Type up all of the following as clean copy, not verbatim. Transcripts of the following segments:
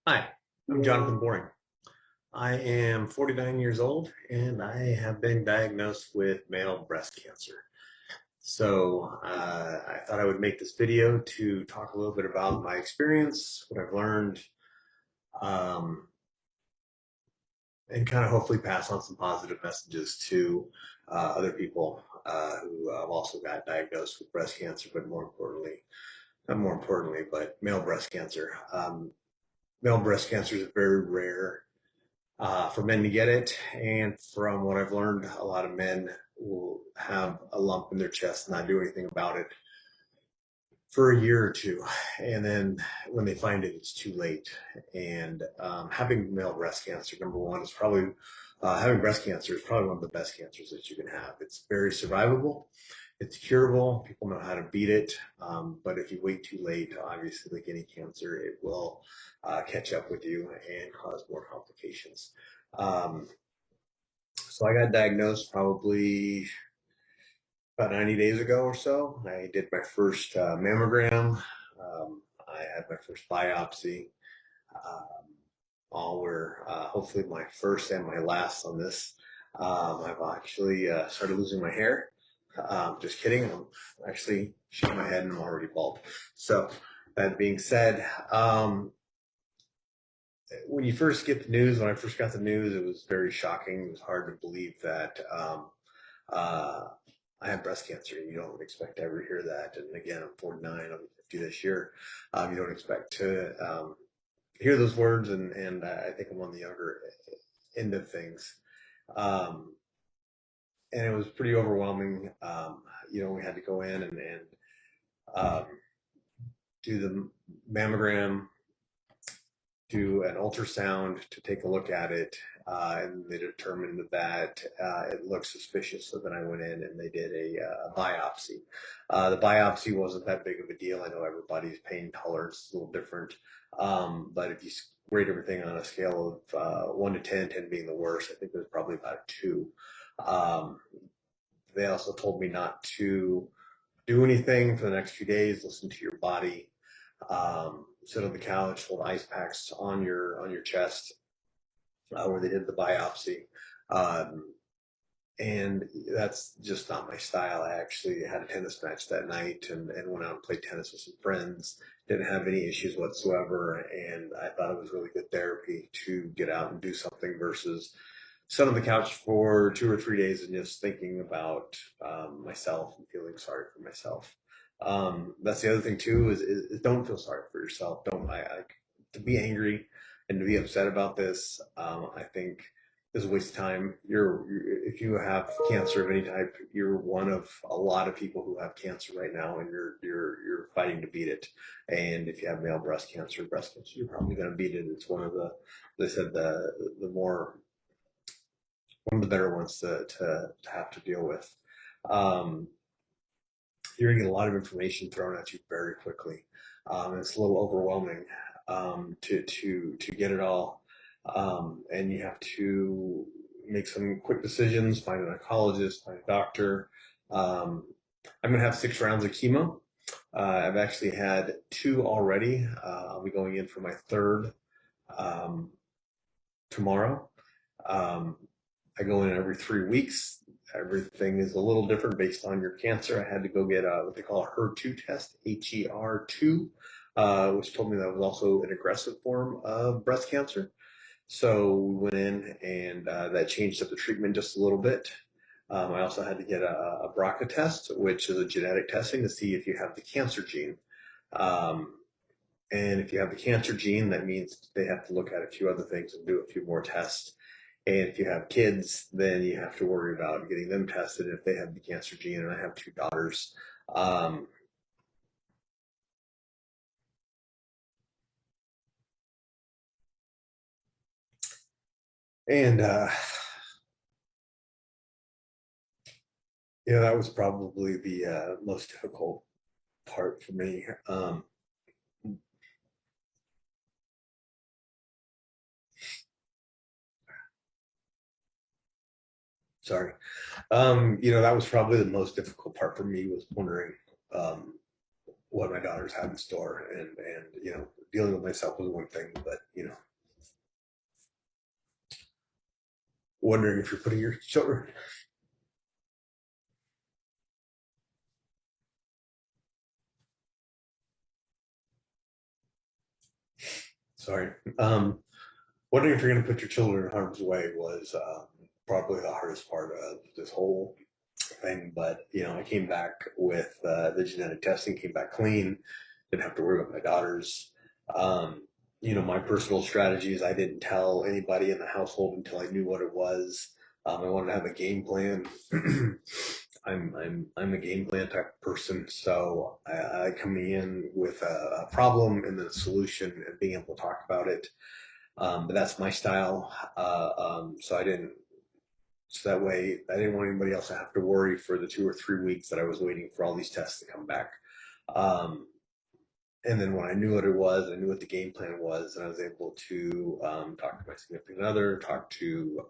Hi, I'm Jonathan Boring. I am 49 years old and I have been diagnosed with male breast cancer. I thought I would make this video to talk a little bit about my experience, what I've learned, um, and kind of hopefully pass on some positive messages to other people who have also got diagnosed with breast cancer, but more importantly, not more importantly, but male breast cancer. Male breast cancer is very rare for men to get it. And from what I've learned, a lot of men will have a lump in their chest and not do anything about it for a year or two. And then when they find it, it's too late. And having male breast cancer, number one, is probably having breast cancer is probably one of the best cancers that you can have. It's very survivable. It's curable. People know how to beat it. But if you wait too late, obviously, like any cancer, it will catch up with you and cause more complications. Um, so I got diagnosed probably about 90 days ago or so. I did my first mammogram. I had my first biopsy. Um, all were hopefully my first and my last on this. I've actually started losing my hair. Just kidding. I'm actually shaving my head and I'm already bald. So that being said, when you first get the news, when I first got the news, it was very shocking. It was hard to believe that uh, I have breast cancer. You don't expect to ever hear that. And again, I'm 49, I'll be 50 this year. You don't expect to hear those words, and I think I'm on the younger end of things. Um, and it was pretty overwhelming. We had to go in and um, do the mammogram, do an ultrasound to take a look at it, and they determined that it looked suspicious. So then I went in and they did a biopsy. The biopsy wasn't that big of a deal. I know everybody's pain tolerance is a little different, but if you rate everything on a scale of 1 to 10, 10 being the worst, I think it was probably about a 2. Um, they also told me not to do anything for the next few days, listen to your body, sit on the couch, hold ice packs on your chest where they did the biopsy. Um, and that's just not my style. I actually had a tennis match that night and went out and played tennis with some friends. Didn't have any issues whatsoever, and I thought it was really good therapy to get out and do something versus sit on the couch for 2 or 3 days and just thinking about myself and feeling sorry for myself. That's the other thing too is don't feel sorry for yourself. Don't to be angry and to be upset about this. I think is a waste of time. If you have cancer of any type, you're one of a lot of people who have cancer right now, and you're fighting to beat it. And if you have male breast cancer, you're probably going to beat it. It's one of they said the more one of the better ones to have to deal with. Um, you're going to get a lot of information thrown at you very quickly. It's a little overwhelming to get it all, and you have to make some quick decisions. Find an oncologist, find a doctor. Um, I'm going to have 6 rounds of chemo. I've actually had 2 already. I'll be going in for my third um, tomorrow. Um, I go in every 3 weeks. Everything is a little different based on your cancer. I had to go get what they call a HER2 test, HER2, which told me that was also an aggressive form of breast cancer. So we went in and that changed up the treatment just a little bit. I also had to get a BRCA test, which is a genetic testing to see if you have the cancer gene. Um, and if you have the cancer gene, that means they have to look at a few other things and do a few more tests. And if you have kids, then you have to worry about getting them tested if they have the cancer gene. And I have 2 daughters. Um, and, that was probably the most difficult part for me. Sorry. That was probably the most difficult part for me was wondering um, what my daughters had in store. And dealing with myself was one thing, but wondering if you're putting your children. Sorry. Um, Wondering if you're going to put your children in harm's way was probably the hardest part of this whole thing. But I came back with the genetic testing, came back clean, didn't have to worry about my daughters. Um, my personal strategies, I didn't tell anybody in the household until I knew what it was. I wanted to have a game plan. I'm a game plan type of person, so I come in with a problem and then a solution and being able to talk about it. But that's my style. So I didn't. So that way, I didn't want anybody else to have to worry for the 2 or 3 weeks that I was waiting for all these tests to come back. Um, and then when I knew what it was, I knew what the game plan was, and I was able to talk to my significant other, talk to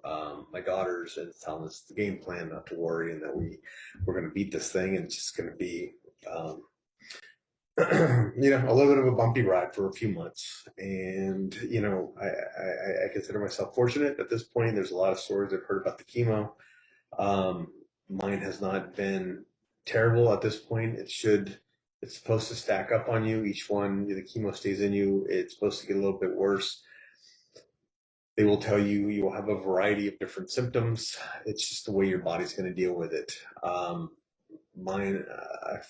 my daughters, and tell them it's the game plan, not to worry, and that we're going to beat this thing, and it's just going to be um, a little bit of a bumpy ride for a few months. And, I consider myself fortunate at this point. There's a lot of stories I've heard about the chemo. Um, Mine has not been terrible at this point. It's supposed to stack up on you. Each one, the chemo stays in you. It's supposed to get a little bit worse. They will tell you you will have a variety of different symptoms. It's just the way your body's going to deal with it. Mine,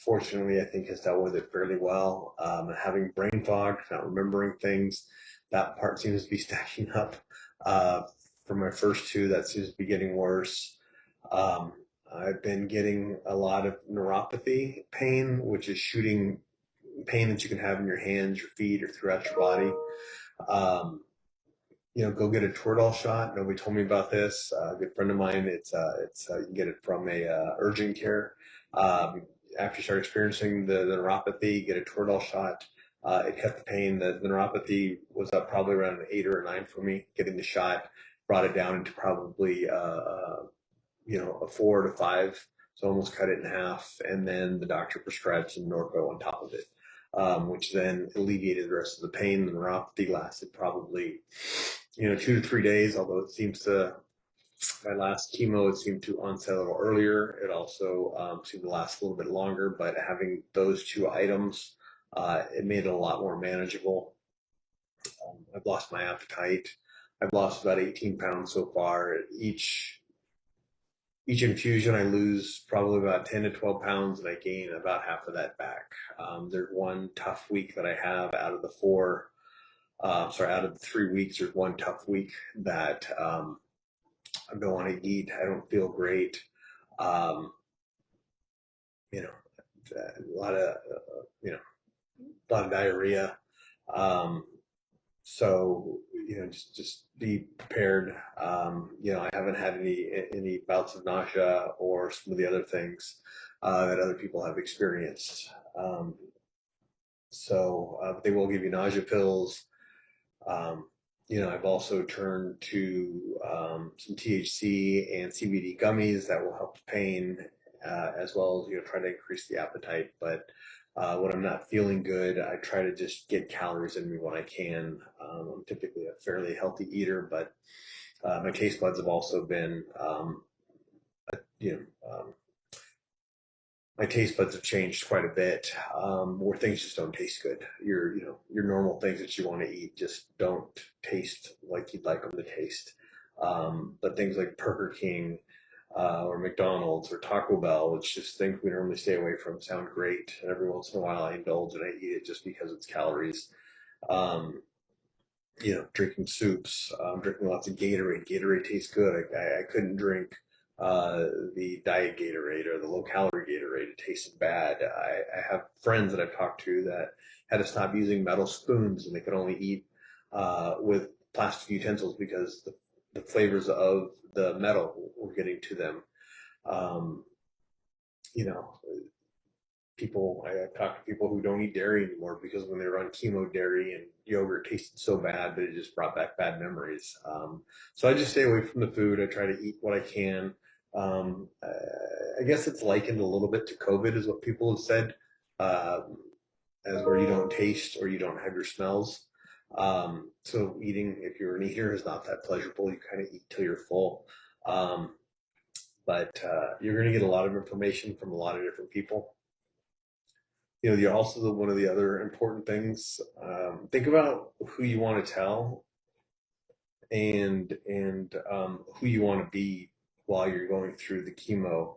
fortunately, I think has dealt with it fairly well. Having brain fog, not remembering things, that part seems to be stacking up. Uh, for my first two, that seems to be getting worse. Um, I've been getting a lot of neuropathy pain, which is shooting pain that you can have in your hands, your feet, or throughout your body. Um, go get a Toradol shot. Nobody told me about this. A good friend of mine, it's you can get it from a urgent care. Um, After you start experiencing the neuropathy, get a Toradol shot. It cut the pain. The neuropathy was up probably around an 8 or a 9 for me. Getting the shot brought it down into probably a 4 to 5. So almost cut it in half. And then the doctor prescribed some Norco on top of it, which then alleviated the rest of the pain. The neuropathy lasted probably 2 to 3 days, although it seems to, my last chemo, it seemed to onset a little earlier. It also seemed to last a little bit longer, but having those two items, it made it a lot more manageable. I've lost my appetite. I've lost about 18 pounds so far. Each infusion, I lose probably about 10 to 12 pounds, and I gain about half of that back. There's one tough week that I have out of the four. Out of the 3 weeks, there's one tough week that I don't want to eat. I don't feel great. Um, you know, a lot of a lot of diarrhea. Um, so just be prepared. I haven't had any bouts of nausea or some of the other things that other people have experienced. They will give you nausea pills. Um, I've also turned to some THC and CBD gummies that will help the pain, as well as try to increase the appetite. But when I'm not feeling good, I try to just get calories in me when I can. I'm typically a fairly healthy eater, but my taste buds have also been, you know, my taste buds have changed quite a bit, where things just don't taste good. Your normal things that you want to eat just don't taste like you'd like them to taste. But things like Burger King, or McDonald's or Taco Bell, which just things we normally stay away from, sound great. And every once in a while I indulge and I eat it just because it's calories. Um, Drinking soups, drinking lots of Gatorade. Gatorade tastes good. I couldn't drink the diet Gatorade or the low calorie Gatorade. It tasted bad. I have friends that I've talked to that had to stop using metal spoons and they could only eat with plastic utensils because the flavors of the metal were getting to them. Um, you know, I talk to people who don't eat dairy anymore because when they were on chemo, dairy and yogurt tasted so bad that it just brought back bad memories. So I just stay away from the food. I try to eat what I can. I guess it's likened a little bit to COVID, is what people have said. Um, as where you don't taste or you don't have your smells. So eating, if you're an eater, is not that pleasurable. You kind of eat till you're full. Um, but you're going to get a lot of information from a lot of different people. You know, you're also one of the other important things. Think about who you want to tell and who you want to be while you're going through the chemo.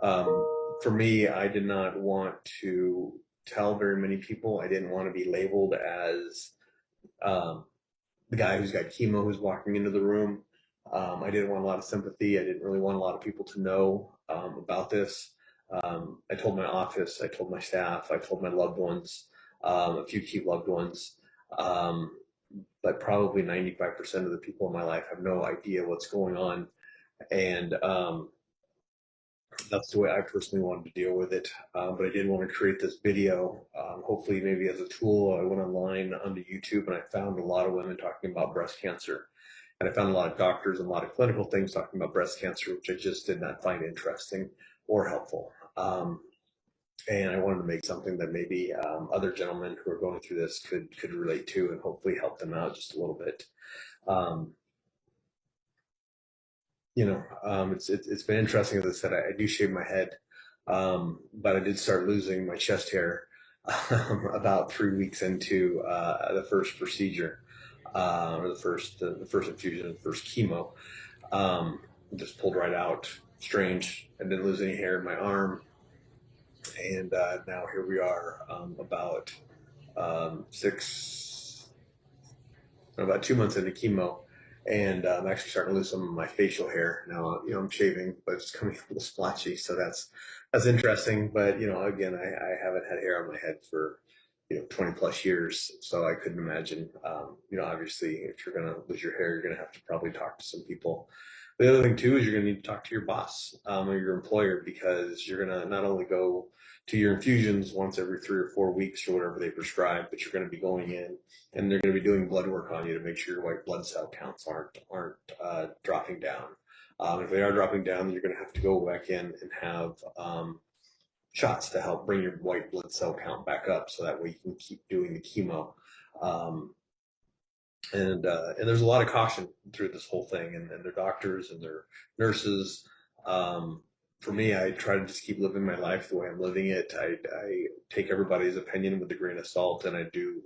Um, for me, I did not want to tell very many people. I didn't want to be labeled as um, the guy who's got chemo who's walking into the room. I didn't want a lot of sympathy. I didn't really want a lot of people to know about this. I told my office, I told my staff, I told my loved ones, a few key loved ones. Um, but probably 95% of the people in my life have no idea what's going on. And that's the way I personally wanted to deal with it. But I did want to create this video, hopefully, maybe as a tool. I went online onto YouTube and I found a lot of women talking about breast cancer. And I found a lot of doctors and a lot of clinical things talking about breast cancer, which I just did not find interesting or helpful. And I wanted to make something that maybe other gentlemen who are going through this could relate to and hopefully help them out just a little bit. Um, it's been interesting. As I said, I do shave my head, but I did start losing my chest hair about 3 weeks into the first procedure, or the first infusion, the first chemo. Um, just pulled right out. Strange. I didn't lose any hair in my arm, and now here we are, six about 2 months into chemo, and I'm actually starting to lose some of my facial hair now. You know, I'm shaving, but it's coming a little splotchy, so that's interesting. But you know, again, I haven't had hair on my head for 20 plus years, so I couldn't imagine. Obviously, if you're going to lose your hair, you're going to have to probably talk to some people. The other thing too is you're going to need to talk to your boss, or your employer, because you're going to not only go to your infusions once every 3 or 4 weeks or whatever they prescribe, but you're going to be going in and they're going to be doing blood work on you to make sure your white blood cell counts aren't dropping down. If they are dropping down, then you're going to have to go back in and have shots to help bring your white blood cell count back up, so that way you can keep doing the chemo. Um, and there's a lot of caution through this whole thing, and their doctors and their nurses. For me, I try to just keep living my life the way I'm living it. I take everybody's opinion with a grain of salt, and I do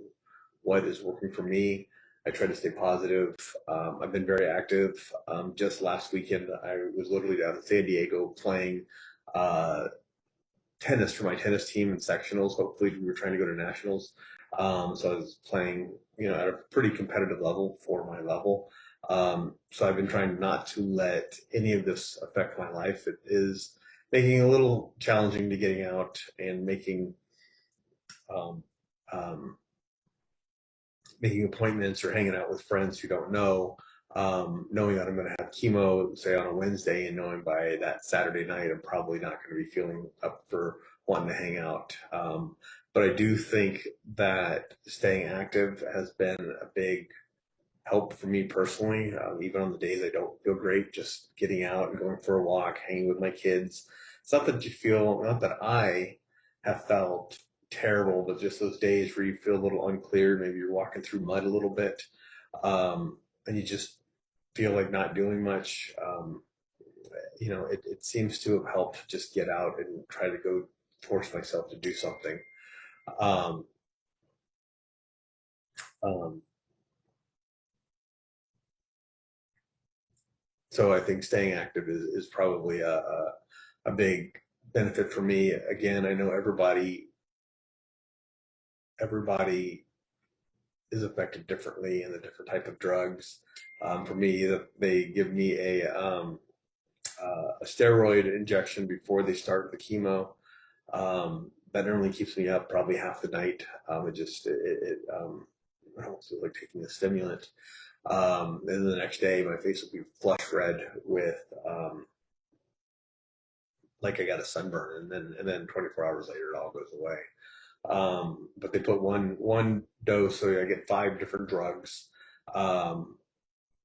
what is working for me. I try to stay positive. I've been very active. Just last weekend, I was literally down in San Diego playing uh, tennis for my tennis team in sectionals. Hopefully, we were trying to go to nationals. So I was playing, at a pretty competitive level for my level. So I've been trying not to let any of this affect my life. It is making it a little challenging to getting out and um, um, making appointments or hanging out with friends who don't know, knowing that I'm going to have chemo, say on a Wednesday, and knowing by that Saturday night, I'm probably not going to be feeling up for wanting to hang out. But I do think that staying active has been a big help for me personally. Even on the days I don't feel great, just getting out and going for a walk, hanging with my kids. It's not that not that I have felt terrible, but just those days where you feel a little unclear. Maybe you're walking through mud a little bit, and you just feel like not doing much. It seems to have helped just get out and try to go force myself to do something. Um, um, so I think staying active is probably a big benefit for me. Again, I know everybody is affected differently in the different type of drugs. For me, they give me a steroid injection before they start the chemo. That normally keeps me up probably half the night. It almost feels like taking a stimulant. And the next day, my face will be flush red with like I got a sunburn, and then 24 hours later, it all goes away. But they put one dose, so I get 5 different drugs. Um,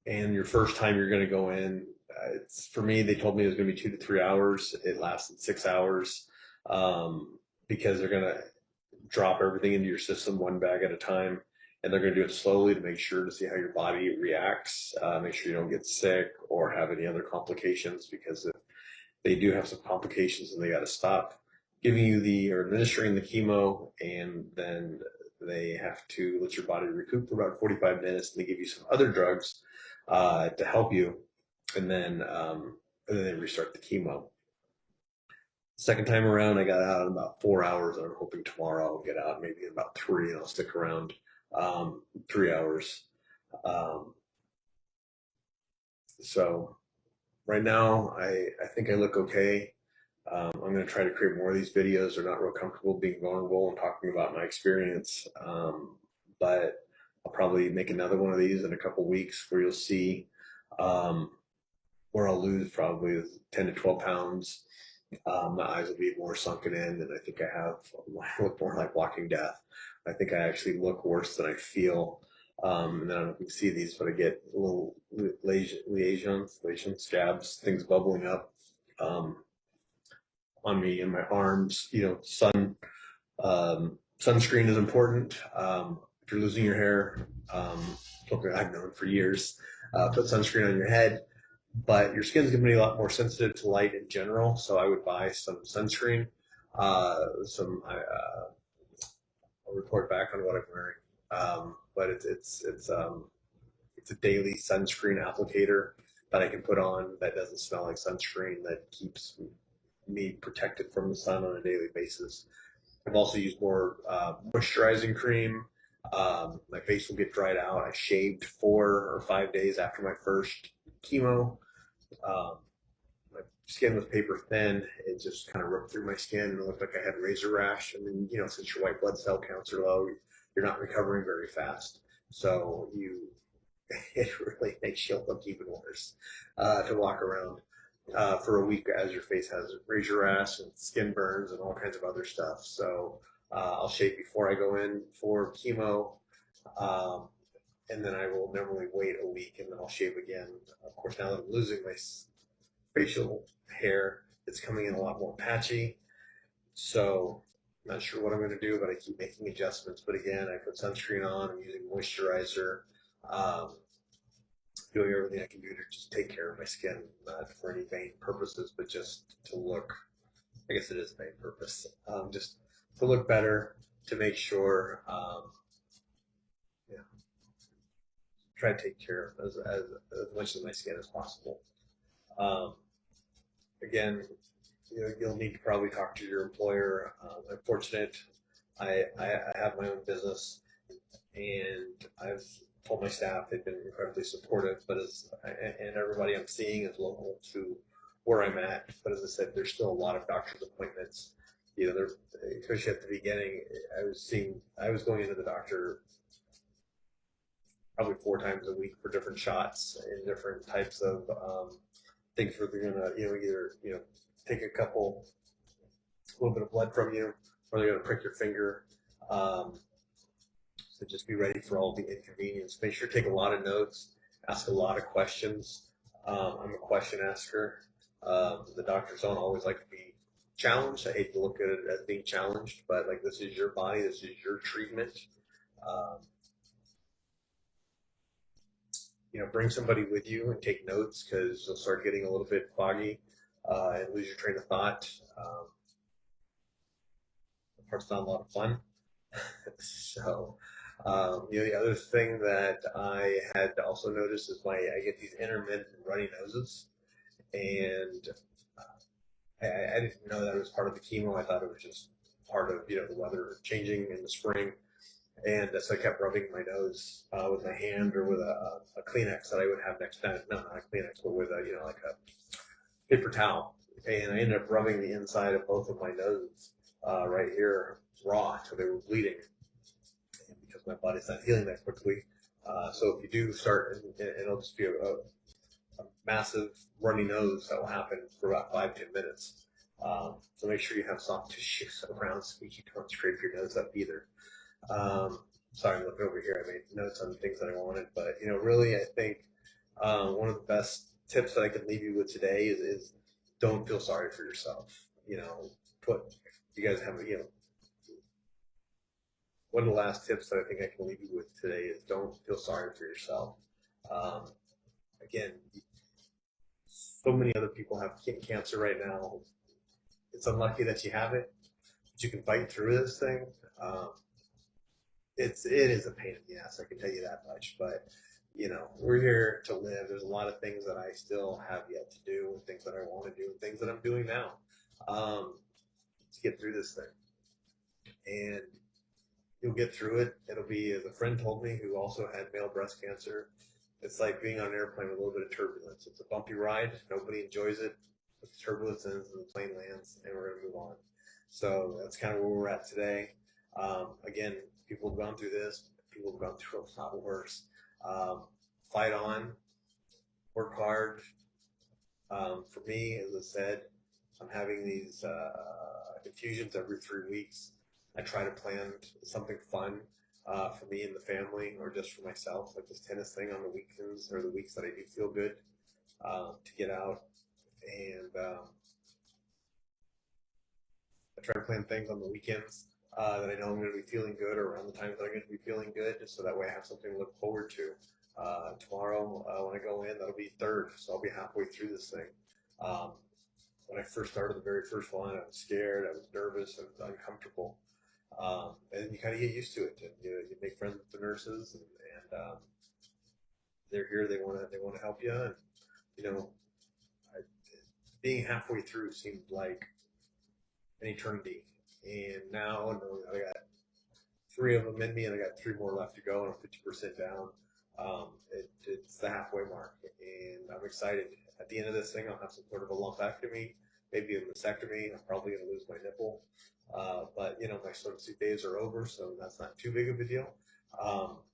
and your first time you're going to go in, it's for me. They told me it was going to be 2 to 3 hours. It lasted 6 hours, because they're going to drop everything into your system one bag at a time. And they're going to do it slowly to make sure to see how your body reacts, make sure you don't get sick or have any other complications, because if they do have some complications and they got to stop giving you the or administering the chemo, and then they have to let your body recoup for about 45 minutes, and they give you some other drugs to help you, and then they restart the chemo. Second time around, I got out in about 4 hours, and I'm hoping tomorrow I'll get out maybe in about three, and I'll stick around 3 hours. Um, so right now, I think I look okay. I'm going to try to create more of these videos. They're not real comfortable being vulnerable and talking about my experience, but I'll probably make another one of these in a couple weeks where you'll see um, where I'll lose probably 10 to 12 pounds. My eyes will be more sunken in, and I think I look more like Walking Death. I think I actually look worse than I feel. And then I don't know if you can see these, but I get little lesions, scabs, things bubbling up um, on me and my arms. Sunscreen is important. If you're losing your hair, something I've known for years, put sunscreen on your head. But your skin's going to be a lot more sensitive to light in general, so I would buy some sunscreen. I'll report back on what I'm wearing, but it's a daily sunscreen applicator that I can put on that doesn't smell like sunscreen, that keeps me protected from the sun on a daily basis. I've also used more moisturizing cream. My face will get dried out. I shaved 4 or 5 days after my first chemo. Um, my skin was paper thin. It just kind of ripped through my skin and it looked like I had razor rash. And then, since your white blood cell counts are low, you're not recovering very fast. So it really makes you look even worse to walk around for a week as your face has razor rash and skin burns and all kinds of other stuff. So I'll shave before I go in for chemo. Um, and then I will normally wait a week and then I'll shave again. Of course, now that I'm losing my facial hair, it's coming in a lot more patchy. So I'm not sure what I'm going to do, but I keep making adjustments. But again, I put sunscreen on. I'm using moisturizer, um, doing everything I can do to just take care of my skin, not for any vain purposes, but just to look. I guess it is a vain purpose. Just to look better, to make sure, yeah, try to take care of as much of my skin as possible. Um, Again, you'll need to probably talk to your employer. I'm fortunate. I have my own business, and I've told my staff they've been incredibly supportive. And everybody I'm seeing is local to where I'm at. But as I said, there's still a lot of doctor's appointments. Especially at the beginning, I was going into the doctor probably 4 times a week for different shots and different types of things where they're gonna, either take a little bit of blood from you, or they're gonna prick your finger. Um, so just be ready for all the inconvenience. Make sure to take a lot of notes, ask a lot of questions. I'm a question asker. The doctors don't always like to be challenged. I hate to look at it as being challenged, but like, this is your body, this is your treatment. Um, bring somebody with you and take notes, because you'll start getting a little bit foggy and lose your train of thought. The part's not a lot of fun. So, the other thing that I had also noticed is I get these intermittent runny noses, and I didn't know that it was part of the chemo. I thought it was just part of the weather changing in the spring, and so I kept rubbing my nose with my hand or with a Kleenex that I would have next time. No, not a Kleenex, but with like a paper towel, and I ended up rubbing the inside of both of my noses right here raw until they were bleeding, because my body's not healing that quickly. So if you do start, and it'll just be a massive runny nose that will happen for about 5-10 minutes. So make sure you have soft tissues around so you don't scrape your nose up either. Sorry, I'm looking over here. I made notes on the things that I wanted, but really, I think one of the best tips that I can leave you with today is don't feel sorry for yourself. Put you guys have one of the last tips that I think I can leave you with today is don't feel sorry for yourself. Um, again, so many other people have cancer right now. It's unlucky that you have it, but you can fight through this thing. Um, it is a pain in the ass. I can tell you that much. But we're here to live. There's a lot of things that I still have yet to do, and things that I want to do, and things that I'm doing now to get through this thing. And you'll get through it. It'll be, as a friend told me, who also had male breast cancer. It's like being on an airplane with a little bit of turbulence. It's a bumpy ride. Nobody enjoys it. But the turbulence ends and the plane lands, and we're going to move on. So that's kind of where we're at today. Again, people have gone through this. People have gone through a lot worse. Um, Fight on, work hard. For me, as I said, I'm having these infusions every 3 weeks. I try to plan something fun for me and the family, or just for myself, like this tennis thing on the weekends or the weeks that I do feel good, to get out. And I try to plan things on the weekends that I know I'm going to be feeling good, or around the times that I'm going to be feeling good, just so that way I have something to look forward to. Tomorrow, when I go in, that'll be third, so I'll be halfway through this thing. Um, when I first started the very first one, I was scared, I was nervous, I was uncomfortable. And you kind of get used to it, and you make friends with the nurses, and they're here. They want to help you, and you know, I, being halfway through seemed like an eternity. And now I got three of them in me, and I got three more left to go, and I'm 50% down. It's the halfway mark, and I'm excited. At the end of this thing, I'll have some sort of a lumpectomy, maybe a mastectomy. I'm probably going to lose my nipple, but my swimsuit days are over, so that's not too big of a deal. Um,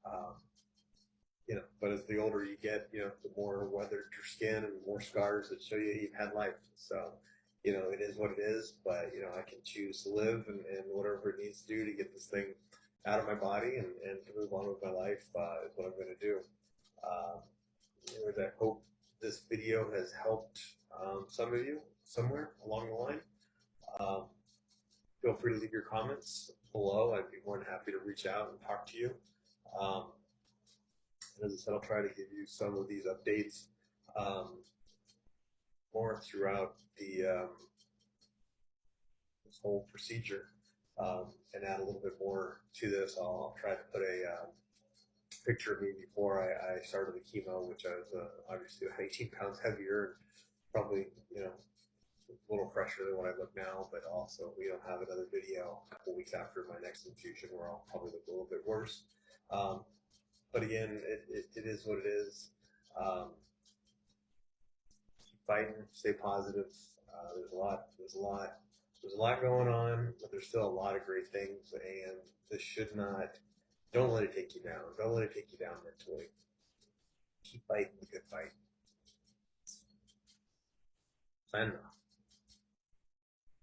um, but as the older you get, the more weathered your skin and the more scars that show you've had life. So, it is what it is, but, I can choose to live and whatever it needs to do to get this thing out of my body and to move on with my life is what I'm going to do. Um, I hope this video has helped some of you somewhere along the line. Um, Feel free to leave your comments below. I'd be more than happy to reach out and talk to you. Um, and as I said, I'll try to give you some of these updates more throughout this whole procedure, and add a little bit more to this. I'll try to put a picture of me before I started the chemo, which I was obviously 18 pounds heavier, and probably a little fresher than what I look now. But also, we don't have another video a couple weeks after my next infusion where I'll probably look a little bit worse. But again, it is what it is. Keep fighting, stay positive. There's a lot going on, but there's still a lot of great things, and this should not. Don't let it take you down. Don't let it take you down mentally. Keep fighting the good fight. Signing off.